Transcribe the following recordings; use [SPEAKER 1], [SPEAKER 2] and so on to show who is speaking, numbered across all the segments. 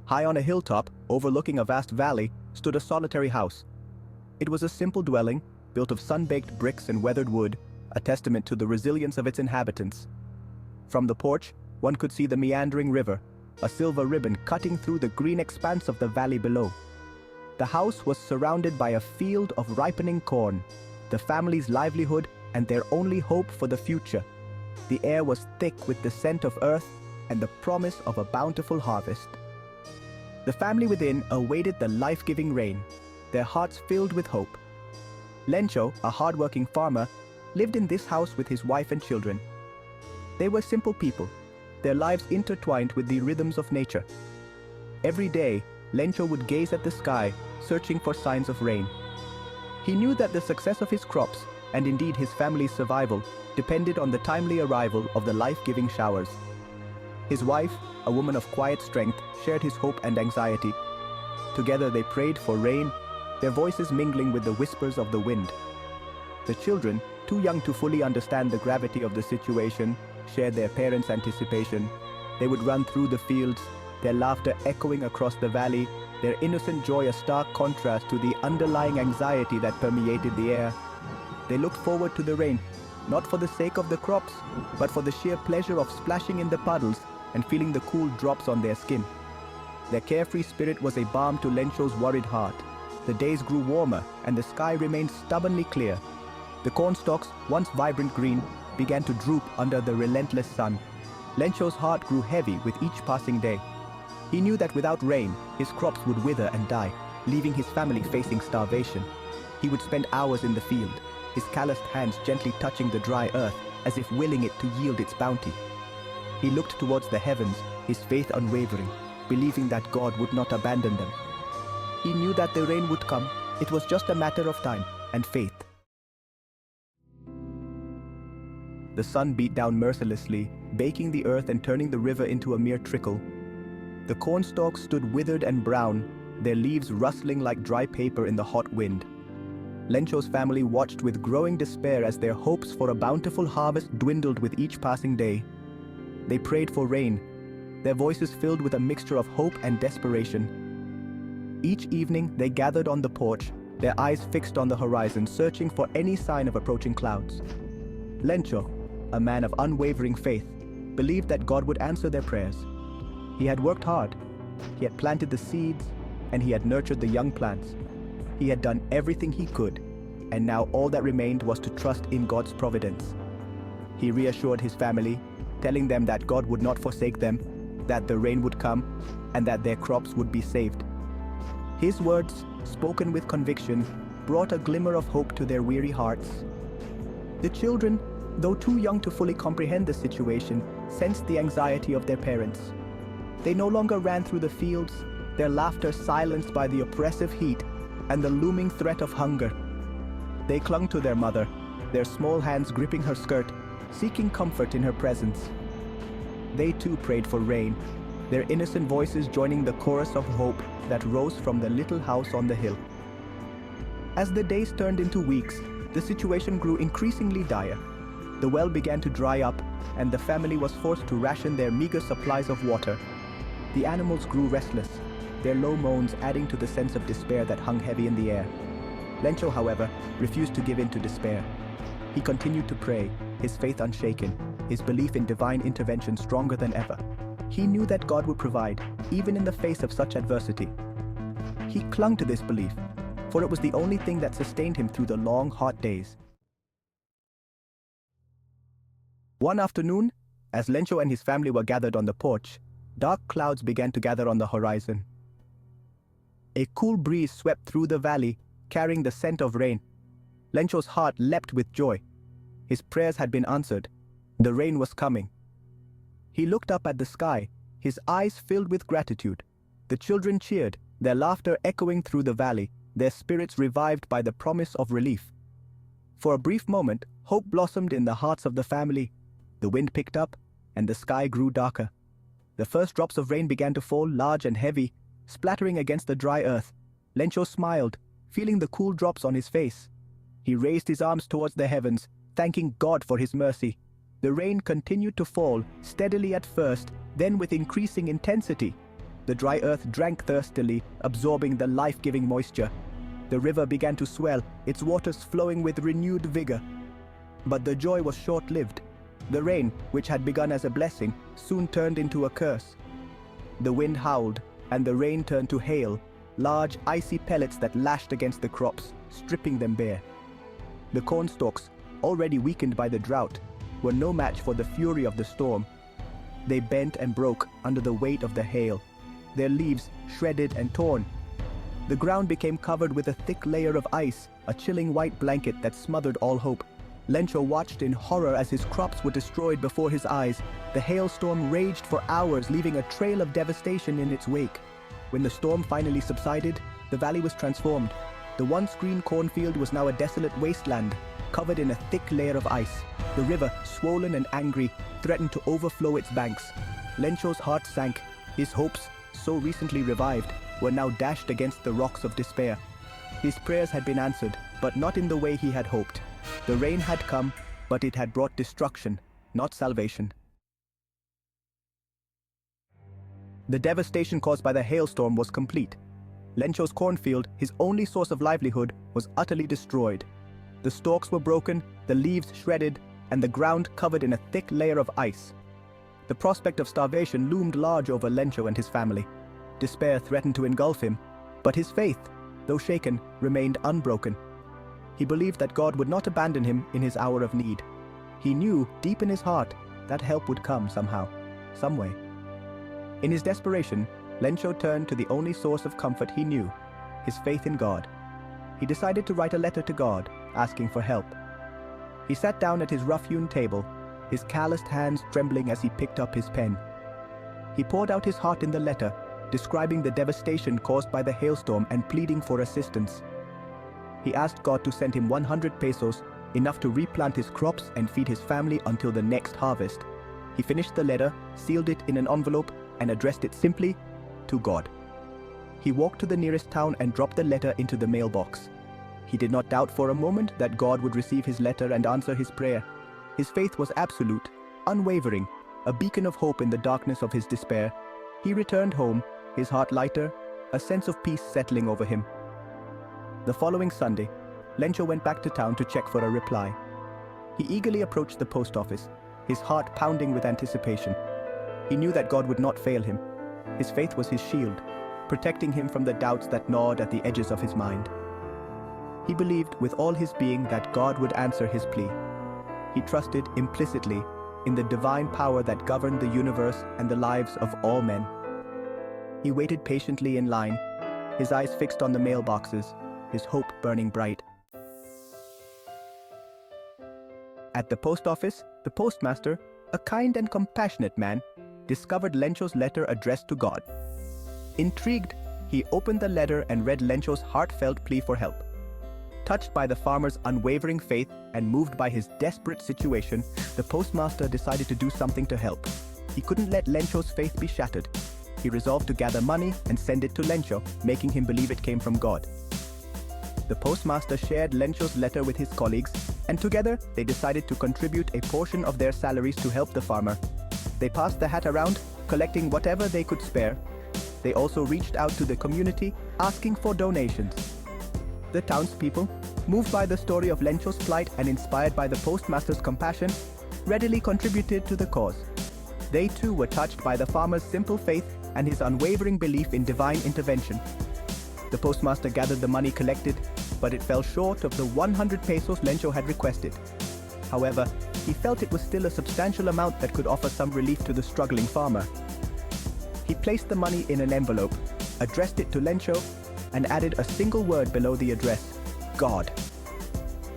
[SPEAKER 1] High on a hilltop, overlooking a vast valley, stood a solitary house. It was a simple dwelling, built of sun-baked bricks and weathered wood, a testament to the resilience of its inhabitants. From the porch, one could see the meandering river, a silver ribbon cutting through the green expanse of the valley below. The house was surrounded by a field of ripening corn, the family's livelihood and their only hope for the future. The air was thick with the scent of earth and the promise of a bountiful harvest. The family within awaited the life-giving rain, their hearts filled with hope. Lencho, a hard-working farmer, lived in this house with his wife and children. They were simple people, their lives intertwined with the rhythms of nature. Every day, Lencho would gaze at the sky, searching for signs of rain. He knew that the success of his crops, and indeed his family's survival, depended on the timely arrival of the life-giving showers. His wife, a woman of quiet strength, shared his hope and anxiety. Together they prayed for rain, their voices mingling with the whispers of the wind. The children, too young to fully understand the gravity of the situation, shared their parents' anticipation. They would run through the fields, their laughter echoing across the valley, their innocent joy a stark contrast to the underlying anxiety that permeated the air. They looked forward to the rain, not for the sake of the crops, but for the sheer pleasure of splashing in the puddles and feeling the cool drops on their skin. Their carefree spirit was a balm to Lencho's worried heart. The days grew warmer and the sky remained stubbornly clear. The cornstalks, once vibrant green, began to droop under the relentless sun. Lencho's heart grew heavy with each passing day. He knew that without rain, his crops would wither and die, leaving his family facing starvation. He would spend hours in the field, his calloused hands gently touching the dry earth as if willing it to yield its bounty. He looked towards the heavens, his faith unwavering, believing that God would not abandon them. He knew that the rain would come. It was just a matter of time and faith. The sun beat down mercilessly, baking the earth and turning the river into a mere trickle. The cornstalks stood withered and brown, their leaves rustling like dry paper in the hot wind. Lencho's family watched with growing despair as their hopes for a bountiful harvest dwindled with each passing day. They prayed for rain, their voices filled with a mixture of hope and desperation. Each evening they gathered on the porch, their eyes fixed on the horizon, searching for any sign of approaching clouds. Lencho, a man of unwavering faith, believed that God would answer their prayers. He had worked hard, he had planted the seeds, and he had nurtured the young plants. He had done everything he could, and now all that remained was to trust in God's providence. He reassured his family, telling them that God would not forsake them, that the rain would come, and that their crops would be saved. His words, spoken with conviction, brought a glimmer of hope to their weary hearts. The children, though too young to fully comprehend the situation, sensed the anxiety of their parents. They no longer ran through the fields, their laughter silenced by the oppressive heat and the looming threat of hunger. They clung to their mother, their small hands gripping her skirt, seeking comfort in her presence. They too prayed for rain, their innocent voices joining the chorus of hope that rose from the little house on the hill. As the days turned into weeks, the situation grew increasingly dire. The well began to dry up, and the family was forced to ration their meager supplies of water. The animals grew restless, their low moans adding to the sense of despair that hung heavy in the air. Lencho, however, refused to give in to despair. He continued to pray, his faith unshaken, his belief in divine intervention stronger than ever. He knew that God would provide, even in the face of such adversity. He clung to this belief, for it was the only thing that sustained him through the long, hot days. One afternoon, as Lencho and his family were gathered on the porch, dark clouds began to gather on the horizon. A cool breeze swept through the valley, carrying the scent of rain. Lencho's heart leapt with joy. His prayers had been answered. The rain was coming. He looked up at the sky, his eyes filled with gratitude. The children cheered, their laughter echoing through the valley, their spirits revived by the promise of relief. For a brief moment, hope blossomed in the hearts of the family. The wind picked up, and the sky grew darker. The first drops of rain began to fall, large and heavy, splattering against the dry earth. Lencho smiled, feeling the cool drops on his face. He raised his arms towards the heavens, thanking God for his mercy. The rain continued to fall, steadily at first, then with increasing intensity. The dry earth drank thirstily, absorbing the life-giving moisture. The river began to swell, its waters flowing with renewed vigor. But the joy was short-lived. The rain, which had begun as a blessing, soon turned into a curse. The wind howled, and the rain turned to hail, large icy pellets that lashed against the crops, stripping them bare. The corn stalks, already weakened by the drought, were no match for the fury of the storm. They bent and broke under the weight of the hail, their leaves shredded and torn. The ground became covered with a thick layer of ice, a chilling white blanket that smothered all hope. Lencho watched in horror as his crops were destroyed before his eyes. The hailstorm raged for hours, leaving a trail of devastation in its wake. When the storm finally subsided, the valley was transformed. The once green cornfield was now a desolate wasteland, covered in a thick layer of ice. The river, swollen and angry, threatened to overflow its banks. Lencho's heart sank. His hopes, so recently revived, were now dashed against the rocks of despair. His prayers had been answered, but not in the way he had hoped. The rain had come, but it had brought destruction, not salvation. The devastation caused by the hailstorm was complete. Lencho's cornfield, his only source of livelihood, was utterly destroyed. The stalks were broken, the leaves shredded, and the ground covered in a thick layer of ice. The prospect of starvation loomed large over Lencho and his family. Despair threatened to engulf him, but his faith, though shaken, remained unbroken. He believed that God would not abandon him in his hour of need. He knew, deep in his heart, that help would come somehow, some way. In his desperation, Lencho turned to the only source of comfort he knew, his faith in God. He decided to write a letter to God, asking for help. He sat down at his rough-hewn table, his calloused hands trembling as he picked up his pen. He poured out his heart in the letter, describing the devastation caused by the hailstorm and pleading for assistance. He asked God to send him 100 pesos, enough to replant his crops and feed his family until the next harvest. He finished the letter, sealed it in an envelope, and addressed it simply to God. He walked to the nearest town and dropped the letter into the mailbox. He did not doubt for a moment that God would receive his letter and answer his prayer. His faith was absolute, unwavering, a beacon of hope in the darkness of his despair. He returned home, his heart lighter, a sense of peace settling over him. The following Sunday, Lencho went back to town to check for a reply. He eagerly approached the post office, his heart pounding with anticipation. He knew that God would not fail him. His faith was his shield, protecting him from the doubts that gnawed at the edges of his mind. He believed with all his being that God would answer his plea. He trusted implicitly in the divine power that governed the universe and the lives of all men. He waited patiently in line, his eyes fixed on the mailboxes, his hope burning bright. At the post office, the postmaster, a kind and compassionate man, discovered Lencho's letter addressed to God. Intrigued, he opened the letter and read Lencho's heartfelt plea for help. Touched by the farmer's unwavering faith and moved by his desperate situation, the postmaster decided to do something to help. He couldn't let Lencho's faith be shattered. He resolved to gather money and send it to Lencho, making him believe it came from God. The postmaster shared Lencho's letter with his colleagues, and together they decided to contribute a portion of their salaries to help the farmer. They passed the hat around, collecting whatever they could spare. They also reached out to the community, asking for donations. The townspeople, moved by the story of Lencho's plight and inspired by the postmaster's compassion, readily contributed to the cause. They too were touched by the farmer's simple faith and his unwavering belief in divine intervention. The postmaster gathered the money collected, but it fell short of the 100 pesos Lencho had requested. However, he felt it was still a substantial amount that could offer some relief to the struggling farmer. He placed the money in an envelope, addressed it to Lencho, and added a single word below the address: God.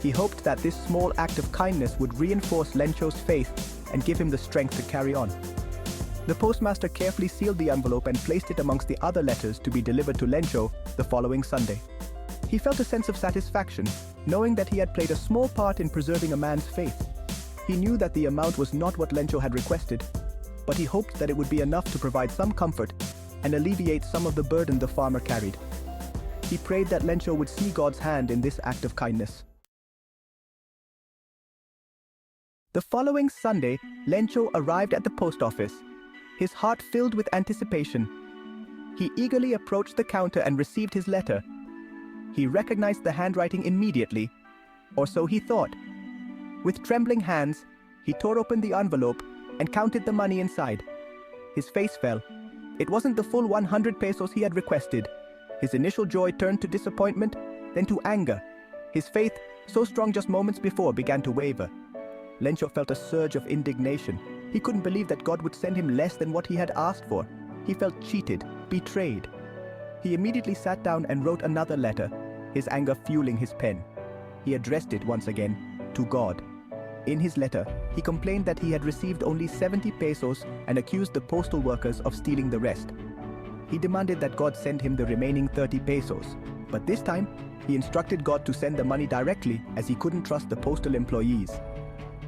[SPEAKER 1] He hoped that this small act of kindness would reinforce Lencho's faith and give him the strength to carry on. The postmaster carefully sealed the envelope and placed it amongst the other letters to be delivered to Lencho the following Sunday. He felt a sense of satisfaction, knowing that he had played a small part in preserving a man's faith. He knew that the amount was not what Lencho had requested, but he hoped that it would be enough to provide some comfort and alleviate some of the burden the farmer carried. He prayed that Lencho would see God's hand in this act of kindness. The following Sunday, Lencho arrived at the post office, his heart filled with anticipation. He eagerly approached the counter and received his letter. He recognized the handwriting immediately, or so he thought. With trembling hands, he tore open the envelope and counted the money inside. His face fell. It wasn't the full 100 pesos he had requested. His initial joy turned to disappointment, then to anger. His faith, so strong just moments before, began to waver. Lencho felt a surge of indignation. He couldn't believe that God would send him less than what he had asked for. He felt cheated, betrayed. He immediately sat down and wrote another letter, his anger fueling his pen. He addressed it once again to God. In his letter, he complained that he had received only 70 pesos and accused the postal workers of stealing the rest. He demanded that God send him the remaining 30 pesos, but this time, he instructed God to send the money directly as he couldn't trust the postal employees.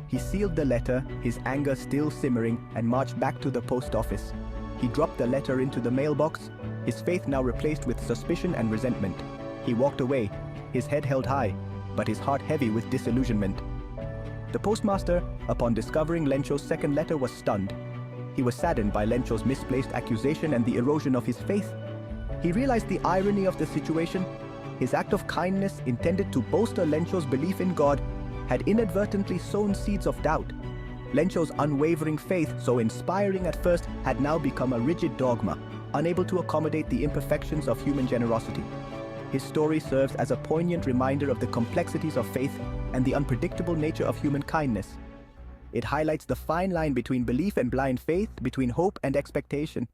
[SPEAKER 1] He sealed the letter, his anger still simmering, and marched back to the post office. He dropped the letter into the mailbox, his faith now replaced with suspicion and resentment. He walked away, his head held high, but his heart heavy with disillusionment. The postmaster, upon discovering Lencho's second letter, was stunned. He was saddened by Lencho's misplaced accusation and the erosion of his faith. He realized the irony of the situation. His act of kindness, intended to bolster Lencho's belief in God, had inadvertently sown seeds of doubt. Lencho's unwavering faith, so inspiring at first, had now become a rigid dogma, unable to accommodate the imperfections of human generosity. His story serves as a poignant reminder of the complexities of faith and the unpredictable nature of human kindness. It highlights the fine line between belief and blind faith, between hope and expectation.